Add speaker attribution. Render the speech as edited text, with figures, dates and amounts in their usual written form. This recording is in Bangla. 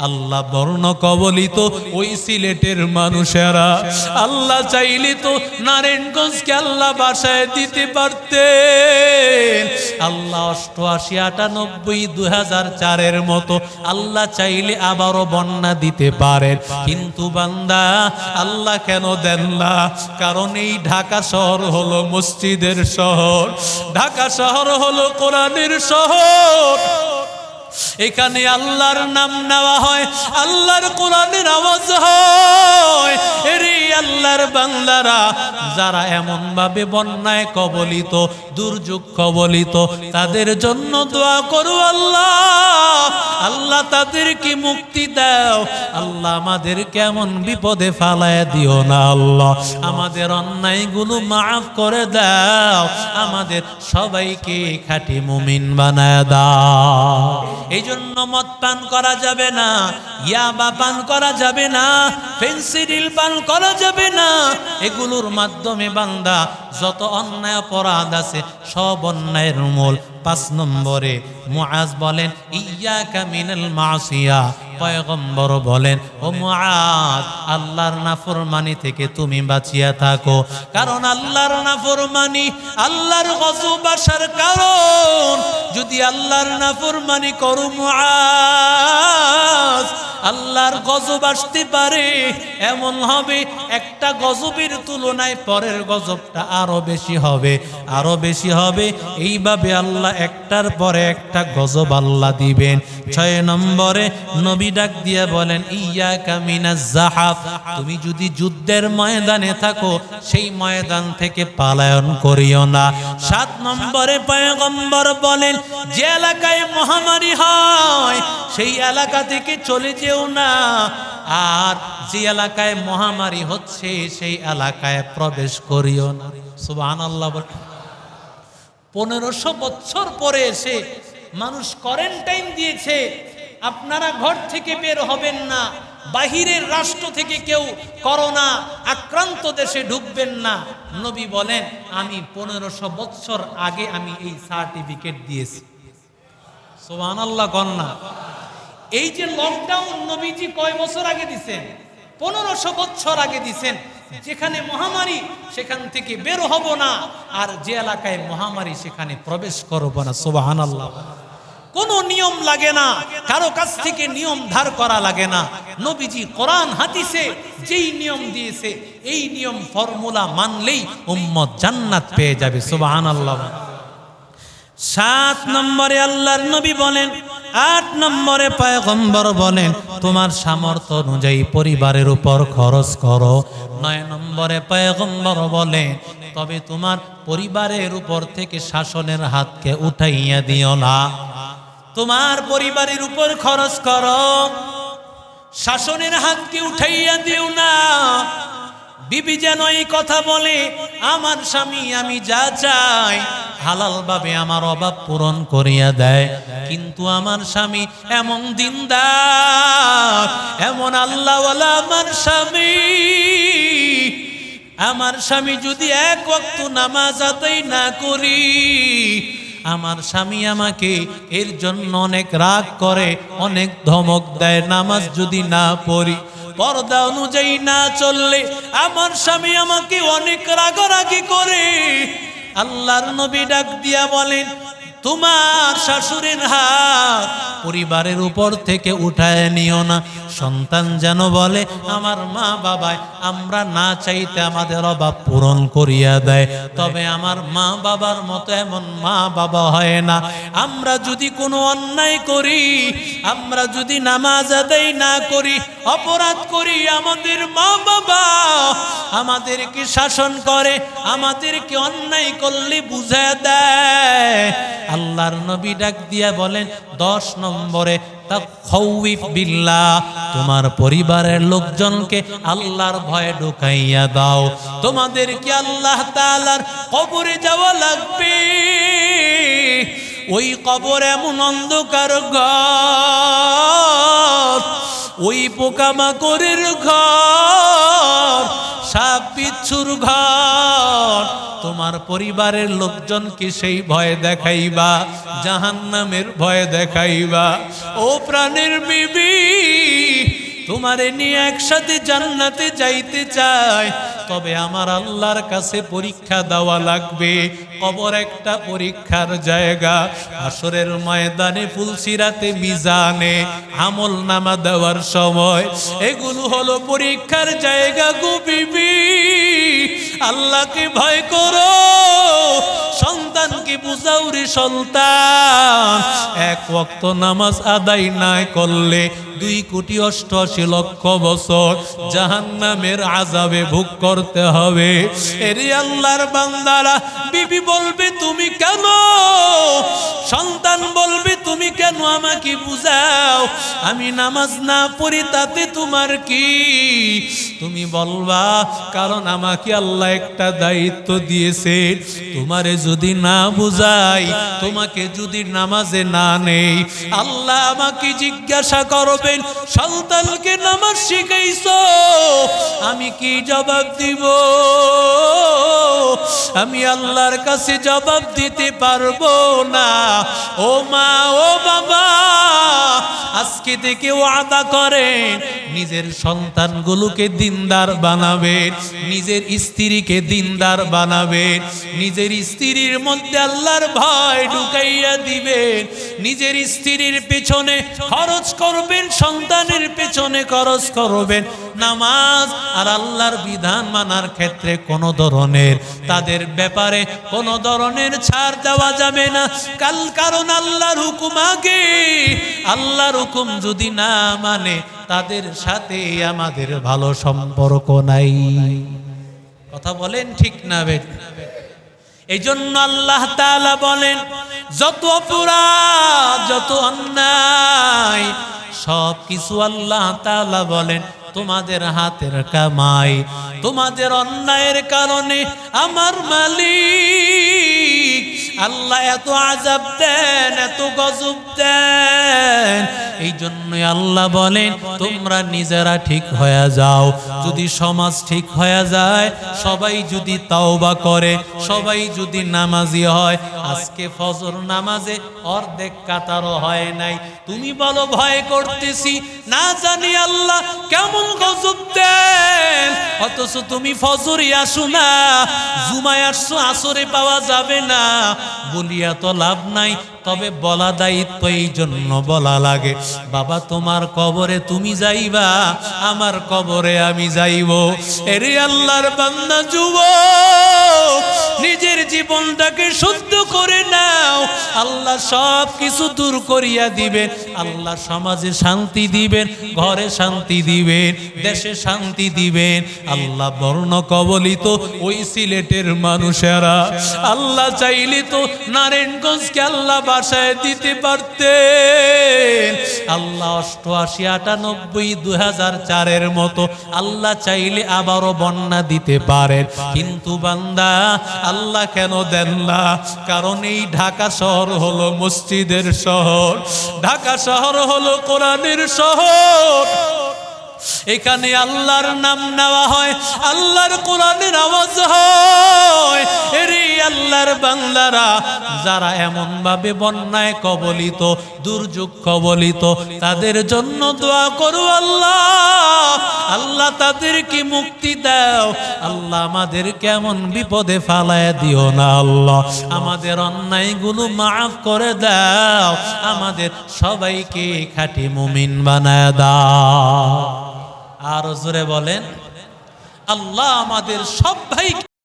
Speaker 1: আল্লাহ বর্ণ কবলিত ওই সিলেটের মানুষেরা আল্লাহ চাইলে তো নারায়ণগঞ্জকে আল্লাহ বাসায় দিতে পারতেন। আল্লাহ 88, 98, 2004-এর মতো আল্লাহ চাইলে আবারও বন্যা দিতে পারেন, কিন্তু বান্দা আল্লাহ কেন দেন না? কারণ এই ঢাকা শহর হলো মসজিদের শহর, ঢাকা শহর হলো কোরআনের শহর। এখানে আল্লাহর নাম নেওয়া হয়, আল্লাহর কোরআনের আওয়াজ হয়। এরে আল্লাহর বান্দারা যারা এমন ভাবে বন্যায় কবলিত, দুর্যোগ কবলিত, তাদের জন্য দোয়া করো আল্লাহ, আল্লাহ তাদেরকে মুক্তি দাও। আল্লাহ আমাদের কেমন বিপদে ফালায় দিও না আল্লাহ, আমাদের অন্যায়গুলো মাফ করে দাও, আমাদের সবাইকে খাঁটি মুমিন বানায় দাও। এই জন্য মদ পান করা যাবে না, ইয়াবা পান করা যাবে না, ফেন্সিডিল পান করা যাবে না। এগুলোর মাধ্যমে বান্দা যত অন্যায় অপরাধ আছে সব অন্যায়ের মূল। 5 নম্বরে মুআজ বলেন ইয়াকা মিনাল মাসিয়া, পয়গম্বর বলেন ও মুআজ আল্লাহর নাফরমানি থেকে তুমি বাঁচিয়া থাকো, কারণ আল্লাহর নাফরমানি আল্লাহর গজব আসার কারণ। যদি আল্লাহর নাফরমানি করো মুআজ, আল্লাহর গজব আসতে পারে, এমন হবে একটা গজবের তুলনায় পরের গজবটা আরো বেশি হবে, আরো বেশি হবে। এইভাবে আল্লাহ একটার পরে একটা গজব আল্লাহ দিবেন। 6 নম্বরে নবী ডাক দিয়ে বলেন ইয়াকা মিনাজ জাহাফ, তুমি যদি যুদ্ধের ময়দানে থাকো সেই ময়দান থেকে পালায়ন করিও না। 7 নম্বরে পয়গম্বর বলেন যে এলাকায় মহামারী হয় সেই এলাকা থেকে চলে যেও না, আর যে এলাকায় মহামারী হচ্ছে সেই এলাকায় প্রবেশ করিও না। সুবহানাল্লাহ। 1500 বছর পরে এসে মানুষ কোয়ারেন্টাইন দিয়েছে, আপনারা ঘর থেকে বের হবেন না, বাহিরের রাষ্ট্র থেকে কেউ করোনা আক্রান্ত দেশে ঢুকবেন না। নবী বলেন আমি 1500 বছর আগে আমি এই সার্টিফিকেট দিয়েছি। সুবহানাল্লাহ কন্যা। এই যে লকডাউন নবীজি কয় বছর আগে দিছেন? 1500 বছর আগে দিছেন। যেখানে মহামারী সেখান থেকে বের হব না, আর যে এলাকায় মহামারী সেখানে প্রবেশ করব না। সুবহানাল্লাহ। কোনো নিয়ম লাগে না, কারো কাছ থেকে নিয়ম ধার করা লাগে না। নবীজি কোরআন হাদিসে যেই নিয়ম দিয়েছে এই নিয়ম ফর্মুলা মানলেই উম্মত জান্নাত পেয়ে যাবে। সুবহানাল্লাহ। 7 নম্বরে আল্লাহর নবী বলেন, 8 নম্বরে পয়গম্বর বলেন তোমার সামর্থ্য অনুযায়ী পরিবারের উপর খরচ করো। 9 নম্বরে পয়গম্বর বলেন তবে তোমার পরিবারের উপর থেকে শাসনের হাতকে উঠাইয়া দিও না। তোমার পরিবারের উপর খরচ করো, শাসনের হাতকে উঠাইয়া দিও না। বিবি যেন এই কথা বলে আমার স্বামী আমি যা চাই হালাল ভাবে আমার অভাব পূরণ করিয়া দেয়, কিন্তু আমার স্বামী এমন দিনদার, এমন আল্লাহওয়ালা আমার স্বামী যদি 1 ওয়াক্ত নামাজ আদায় না করি, আমার স্বামী আমাকে এর জন্য অনেক রাগ করে, অনেক ধমক দেয়। নামাজ যদি না পড়ি, পর্দা অনুযায়ী না চললে আমার স্বামী আমাকে অনেক রাগারাগি করে। আল্লাহর নবী ডাক দিয়া বলেন তোমার শাশুড়ির হাত পরিবারের উপর থেকে উঠায় নিও না। সন্তান যেন বলে আমার মা বাবায় আমরা না চাইতে আমাদের অভাব পূরণ করিয়া দেয়, তবে আমার মা বাবার মতো এমন মা বাবা হয় না। আমরা যদি কোনো অন্যায় করি, আমরা যদি নামাজ আদায় না করি, অপরাধ করি, আমাদের মা বাবা আমাদেরকে শাসন করে, আমাদেরকে অন্যায় করলে বুঝায় দেয়। আল্লাহর নবী ডাক দিয়া বলেন 10 নম্বরে তাখাউফ বিল্লাহ, তোমার পরিবারের লোকজনকে আল্লাহর ভয়ে ঢুকাইয়া দাও। তোমাদেরকে আল্লাহ তাআলার কবরে যাওয়া লাগবে, ওই কবর এমন অন্ধকার ঘর, ওই পোকামাকড়ের ঘর, সাপ বিচ্ছুর ঘর। তোমার পরিবারের লোকজনকে সেই ভয় দেখাইবা, জাহান্নামের ভয় দেখাইবা। ও প্রাণের বিবি তোমারে নিয়ে একসাথে জান্নাতে যাইতে চাই, তবে আমার আল্লাহর কাছে পরীক্ষা দেওয়া লাগবে। কবর একটা পরীক্ষার জায়গা, হাসরের ময়দানে ফুলসিরাতে মিজানে আমল নামা দেওয়ার সময় এগুলো হলো পরীক্ষার জায়গা গো বিবি। আল্লাহকে ভয় করো, সন্তানকে বুঝাও রে সন্তান, এক ওয়াক্ত নামাজ আদায় না করলে 2,88,00,000 বছর জাহান্নামের আযাবে ভোগ করতে হবে। এরে আল্লাহর বান্দারা, বিবি বলবে তুমি কেন, সন্তান বলবে তুমি কেন আমাকে বুঝাও, আমি নামাজ না পড়ি তাতে তোমার কি? তুমি বলবা কারণ আমাকে আল্লাহ একটা দায়িত্ব দিয়েছে, তোমারে যদি না বুঝাই, তোমাকে যদি নামাজে না নেই, আল্লাহ আমাকে জিজ্ঞাসা করবেন সন্তানকে নামাজ শিখাইছো, আমি কি জবাব দিব? আমি আল্লাহর কাছে জবাব দিতে পারবো না। ও মা, ও বাবা, আজকে থেকে ওয়াদা করেন নিজের সন্তানগুলোকে দিনদার বানাবেন, নিজের স্ত্রীকে দিনদার বানাবেন, নিজের স্ত্রীর মধ্যে আল্লাহর ভয় ঢুকাইয়া দিবেন, নিজের স্ত্রীর পেছনে খরচ করবেন, সন্তানের পেছনে খরচ করবেন। নামাজ আর আল্লাহর বিধান মানার ক্ষেত্রে কোনো ধরনের তাদের ব্যাপারে কোনো ধরনের ছাড় দেওয়া যাবে না। কারণ আল্লাহর হুকুম আগে, আল্লাহর হুকুম যদি না মানে তাদের সাথে আমাদের ভালো সম্পর্ক নাই। কথা বলেন ঠিক না বেঠ? এই জন্য আল্লাহ তাআলা বলেন যত অপরাধ, যত অন্যায় সব কিছু আল্লাহ তাআলা বলেন তোমাদের হাতের কামাই, তোমাদের অন্যায়ের কারণে আমার মালিক আল্লাহ এত আযাব দেন, এত গজব দেন। এই জন্যই আল্লাহ বলেন তোমরা নিজেরা ঠিক হয়ে যাও। যদি সমাজ ঠিক হয়ে যায়, সবাই যদি তাওবা করে, সবাই যদি নামাজি হয়, আজকে ফজর নামাজে অর্ধেক কাতারও হয় নাই, তুমি বলো ভয় করতেছি, না জানি আল্লাহ কেমন গজব দেন, অথচ তুমি ফজরে আসো না, জুমায় আসছো, আসরে পাওয়া যাবে না, বলিয়া তো লাভ নাই। তবে বলা দায়িত্ব, এই জন্য বলা লাগে, বাবা তোমার কবরে তুমি যাইবা, আমার কবরে আমি যাইব। এরে আল্লাহর বান্দা যুবক, নিজের জীবনটাকে শুদ্ধ করে নাও, আল্লাহ সব কিছু দূর করিয়া দিবেন। আল্লাহ সমাজে শান্তি দিবেন, ঘরে শান্তি দিবেন, দেশে শান্তি দিবেন। আল্লাহ বর্ণ কবলিত ওই সিলেটের মানুষেরা আল্লাহ চাইলে তো নারায়ণগঞ্জকে আল্লাহ বাসায় দিতে পারতেন। আল্লাহ 88, 98, 2004-এর মতো আল্লাহ চাইলে আবারও বন্যা দিতে পারেন, কিন্তু বান্দা আল্লাহ কেন দেন না? কারণ এই ঢাকা শহর হলো মসজিদের শহর, ঢাকা শহর হলো কোরআনের শহর। এখানে আল্লাহর নাম নেওয়া হয়, আল্লাহর কোরআনের আওয়াজ হয়। এরে আল্লাহর বান্দারা, যারা এমন ভাবে বন্যায় কবলিত, দুর্যোগ কবলিত, তাদের জন্য দোয়া করো, আল্লাহ আল্লাহ তাদেরকে মুক্তি দাও। আল্লাহ আমাদের কেমন বিপদে ফালায় দিও না, আল্লাহ আমাদের অন্যায়গুলো মাফ করে দাও, আমাদের সবাইকে খাঁটি মুমিন বানায় দাও। আর জোরে বলেন, আল্লাহ আমাদের সব ভাই